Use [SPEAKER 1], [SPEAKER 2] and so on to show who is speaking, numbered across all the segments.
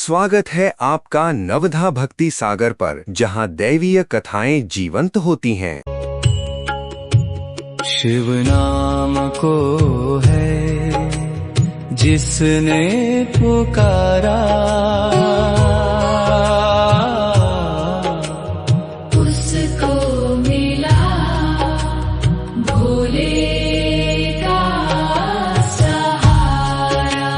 [SPEAKER 1] स्वागत है आपका नवधा भक्ति सागर पर, जहां दैवीय कथाएं जीवंत होती हैं।
[SPEAKER 2] शिव नाम को है जिसने पुकारा,
[SPEAKER 3] उसको मिला भोले का सहारा।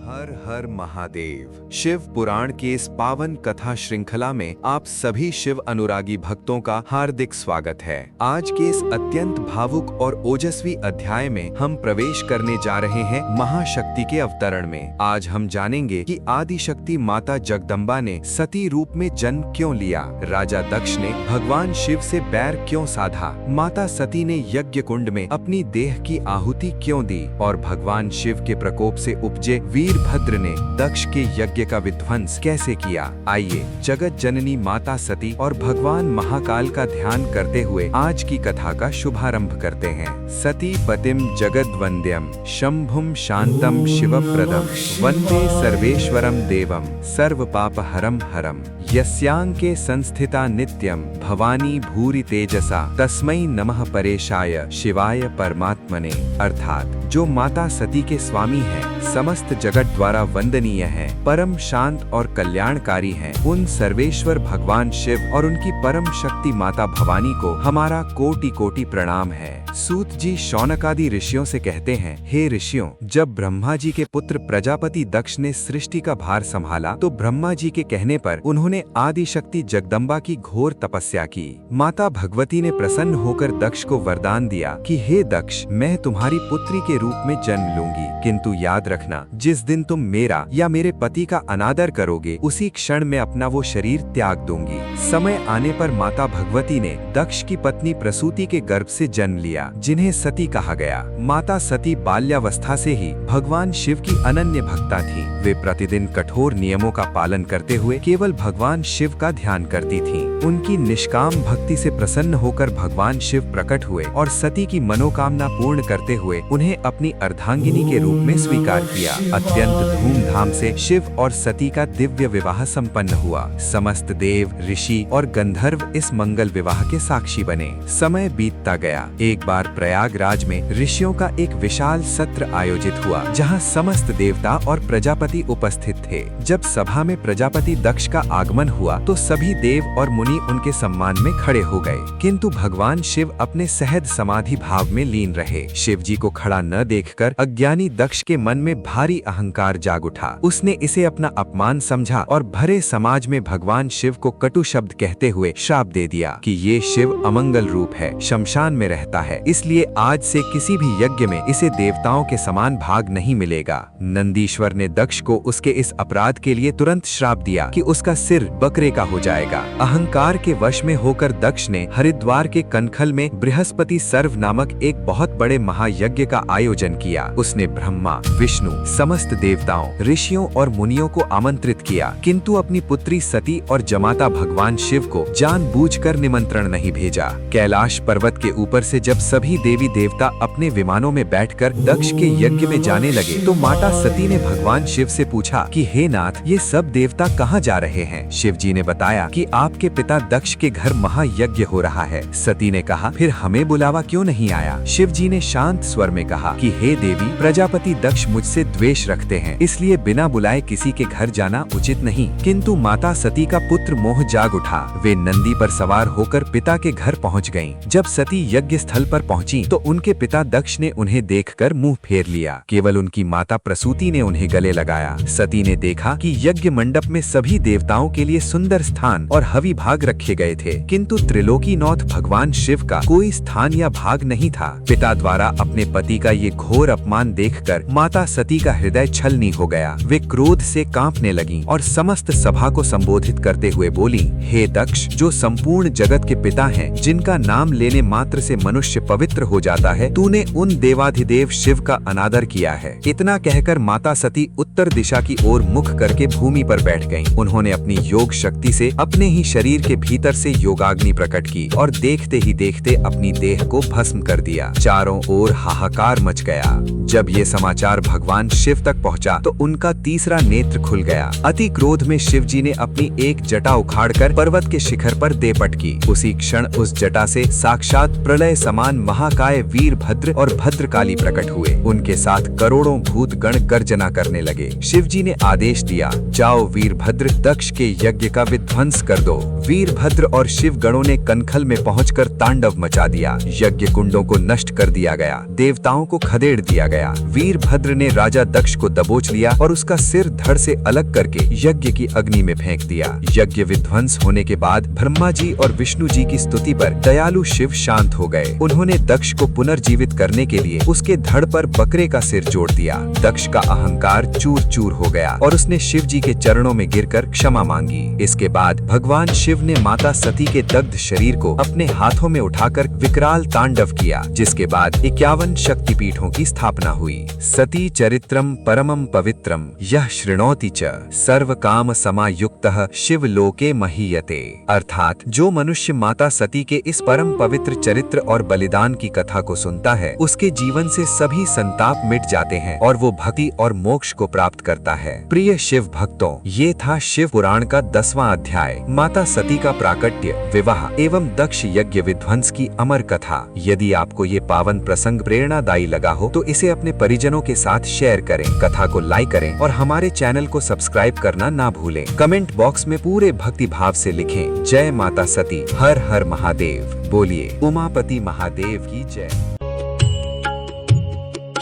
[SPEAKER 1] हर हर महादेव। शिव पुराण के इस पावन कथा श्रृंखला में आप सभी शिव अनुरागी भक्तों का हार्दिक स्वागत है। आज के इस अत्यंत भावुक और ओजस्वी अध्याय में हम प्रवेश करने जा रहे हैं महाशक्ति के अवतरण में। आज हम जानेंगे कि आदि शक्ति माता जगदम्बा ने सती रूप में जन्म क्यों लिया, राजा दक्ष ने भगवान शिव से बैर क्यों साधा, माता सती ने यज्ञ कुंड में अपनी देह की आहुति क्यों दी और भगवान शिव के प्रकोप से उपजे वीरभद्र ने दक्ष के यज्ञ का विध्वंस कैसे किया। आइए जगत जननी माता सती और भगवान महाकाल का ध्यान करते हुए आज की कथा का शुभारंभ करते हैं। सती पतिम जगद वंद्यम शंभुम शांतम शिवप्रदम वंदे सर्वेश्वरम देवम सर्व पाप हरम हरम यस्यांके संस्थिता नित्यम भवानी भूरि तेजसा तस्मै नमः परेशाय शिवाय परमात्मने। अर्थात जो माता सती के स्वामी हैं, समस्त जगत द्वारा वंदनीय हैं, परम शांत और कल्याणकारी हैं, उन सर्वेश्वर भगवान शिव और उनकी परम शक्ति माता भवानी को हमारा कोटि कोटि प्रणाम है। सूत जी शौनकादि ऋषियों से कहते हैं, हे ऋषियों, जब ब्रह्मा जी के पुत्र प्रजापति दक्ष ने सृष्टि का भार संभाला तो ब्रह्मा जी के कहने पर उन्होंने आदि शक्ति जगदम्बा की घोर तपस्या की। माता भगवती ने प्रसन्न होकर दक्ष को वरदान दिया कि हे दक्ष, मैं तुम्हारी पुत्री के रूप में जन्म लूंगी, किंतु याद रखना, जिस दिन तुम मेरा या मेरे पति का अनादर करोगे उसी क्षण में अपना वो शरीर त्याग दूंगी। समय आने पर माता भगवती ने दक्ष की पत्नी प्रसूति के गर्भ से जन्म लिया, जिन्हें सती कहा गया। माता सती बाल्यावस्था से ही भगवान शिव की अनन्य भक्ता थी। वे प्रतिदिन कठोर नियमों का पालन करते हुए केवल भगवान शिव का ध्यान करती थीं। उनकी निष्काम भक्ति से प्रसन्न होकर भगवान शिव प्रकट हुए और सती की मनोकामना पूर्ण करते हुए उन्हें अपनी अर्धांगिनी के रूप में स्वीकार किया। अत्यंत धूमधाम से शिव और सती का दिव्य विवाह संपन्न हुआ। समस्त देव, ऋषि और गंधर्व इस मंगल विवाह के साक्षी बने। समय बीतता गया। एक बार प्रयागराज में ऋषियों का एक विशाल सत्र आयोजित हुआ, जहां समस्त देवता और प्रजापति उपस्थित थे। जब सभा में प्रजापति दक्ष का आगमन हुआ तो सभी देव और मुनि उनके सम्मान में खड़े हो गए, किंतु भगवान शिव अपने सहज समाधि भाव में लीन रहे। शिव जी को खड़ा न देखकर अज्ञानी दक्ष के मन में भारी अहंकार जाग उठा। उसने इसे अपना अपमान समझा और भरे समाज में भगवान शिव को कटु शब्द कहते हुए श्राप दे दिया कि ये शिव अमंगल रूप है, शमशान में रहता है, इसलिए आज से किसी भी यज्ञ में इसे देवताओं के समान भाग नहीं मिलेगा। नंदीश्वर ने दक्ष को उसके इस अपराध के लिए तुरंत श्राप दिया कि उसका सिर बकरे का हो जाएगा। अहंकार के वश में होकर दक्ष ने हरिद्वार के कनखल में बृहस्पति सर्व नामक एक बहुत बड़े महायज्ञ का आयोजन किया। उसने ब्रह्मा, विष्णु, समस्त देवताओं, ऋषियों और मुनियों को आमंत्रित किया, किंतु अपनी पुत्री सती और जमाता भगवान शिव को जानबूझकर निमंत्रण नहीं भेजा। कैलाश पर्वत के ऊपर से जब सभी देवी देवता अपने विमानों में बैठकर दक्ष के यज्ञ में जाने लगे तो माता सती ने भगवान शिव से पूछा कि हे नाथ, ये सब देवता कहाँ जा रहे हैं? शिव जी ने बताया कि आपके पिता दक्ष के घर महायज्ञ हो रहा है। सती ने कहा, फिर हमें बुलावा क्यों नहीं आया? शिव जी ने शांत स्वर में कहा कि हे देवी, प्रजापति दक्ष मुझसे द्वेष रखते हैं, इसलिए बिना बुलाए किसी के घर जाना उचित नहीं। किंतु माता सती का पुत्र मोह जाग उठा। वे नंदी पर सवार होकर पिता के घर पहुँच गयीं। जब सती यज्ञ स्थल पर पहुँची तो उनके पिता दक्ष ने उन्हें देखकर मुंह फेर लिया। केवल उनकी माता प्रसूति ने उन्हें गले लगाया। सती ने देखा कि यज्ञ मंडप में सभी देवताओं के लिए सुंदर स्थान और हवि भाग रखे गए थे, किंतु त्रिलोकीनाथ भगवान शिव का कोई स्थान या भाग नहीं था। पिता द्वारा अपने पति का ये घोर अपमान देखकर माता सती का हृदय छलनी हो गया। वे क्रोध से कांपने लगीं और समस्त सभा को संबोधित करते हुए बोली, हे दक्ष, जो संपूर्ण जगत के पिता हैं, जिनका नाम लेने मात्र से मनुष्य पवित्र हो जाता है, तूने उन देवाधिदेव शिव का अनादर किया है। इतना कहकर माता सती उत्तर दिशा की ओर मुख करके भूमि पर बैठ गईं। उन्होंने अपनी योग शक्ति से अपने ही शरीर के भीतर से योगाग्नि प्रकट की और देखते ही देखते अपनी देह को भस्म कर दिया। चारों ओर हाहाकार मच गया। जब ये समाचार भगवान शिव तक पहुंचा तो उनका तीसरा नेत्र खुल गया। अति क्रोध में शिव जी ने अपनी एक जटा उखाड़कर पर्वत के शिखर पर दे पटकी। उसी क्षण उस जटा से साक्षात प्रलय समान महाकाय वीरभद्र और भद्रकाली प्रकट हुए। उनके साथ करोड़ों भूत गण गर्जना करने लगे। शिव जी ने आदेश दिया, जाओ वीरभद्र, दक्ष के यज्ञ का विध्वंस कर दो। वीरभद्र और शिव गणों ने कनखल में पहुंचकर तांडव मचा दिया। यज्ञ कुंडों को नष्ट कर दिया गया, देवताओं को खदेड़ दिया गया। वीरभद्र ने राजा दक्ष को दबोच लिया और उसका सिर धड़ से अलग करके यज्ञ की अग्नि में फेंक दिया। यज्ञ विध्वंस होने के बाद ब्रह्मा जी और विष्णु जी की स्तुति पर दयालु शिव शांत हो गए। उन्होंने दक्ष को पुनर्जीवित करने के लिए उसके धड़ पर बकरे का सिर जोड़ दिया। दक्ष का अहंकार चूर चूर हो गया और उसने शिव जी के चरणों में गिरकर क्षमा मांगी। इसके बाद भगवान शिव ने माता सती के दग्ध शरीर को अपने हाथों में उठाकर विकराल तांडव किया, जिसके बाद 51 शक्तिपीठों की स्थापना हुई। सती चरित्रम परमम पवित्रम यह शृणोति च सर्व काम समायुक्तः शिवलोके महीयते। अर्थात जो मनुष्य माता सती के इस परम पवित्र चरित्र और बलिदान की कथा को सुनता है, उसके जीवन से सभी संताप मिट जाते हैं और वो भक्ति और मोक्ष को प्राप्त करता है। प्रिय शिव भक्तों, ये था शिव पुराण का 10वां अध्याय, माता सती का प्राकट्य, विवाह एवं दक्ष यज्ञ विध्वंस की अमर कथा। यदि आपको ये पावन प्रसंग प्रेरणादायी लगा हो तो इसे अपने परिजनों के साथ शेयर करें, कथा को लाइक करें और हमारे चैनल को सब्सक्राइब करना ना भूलें। कमेंट बॉक्स में पूरे भक्ति भाव से लिखें, जय माता सती, हर हर महादेव। बोलिए उमापति महादेव की जय।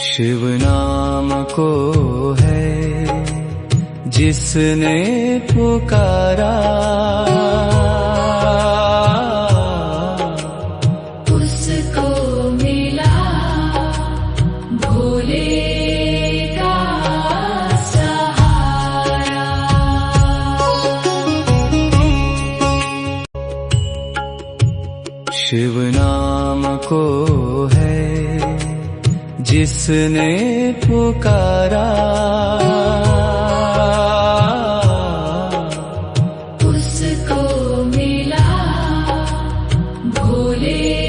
[SPEAKER 2] शिव नाम को है जिसने पुकारा,
[SPEAKER 3] उसको मिला भोले का सहारा।
[SPEAKER 2] शिव नाम को है जिसने पुकारा,
[SPEAKER 3] उसको मिला भोले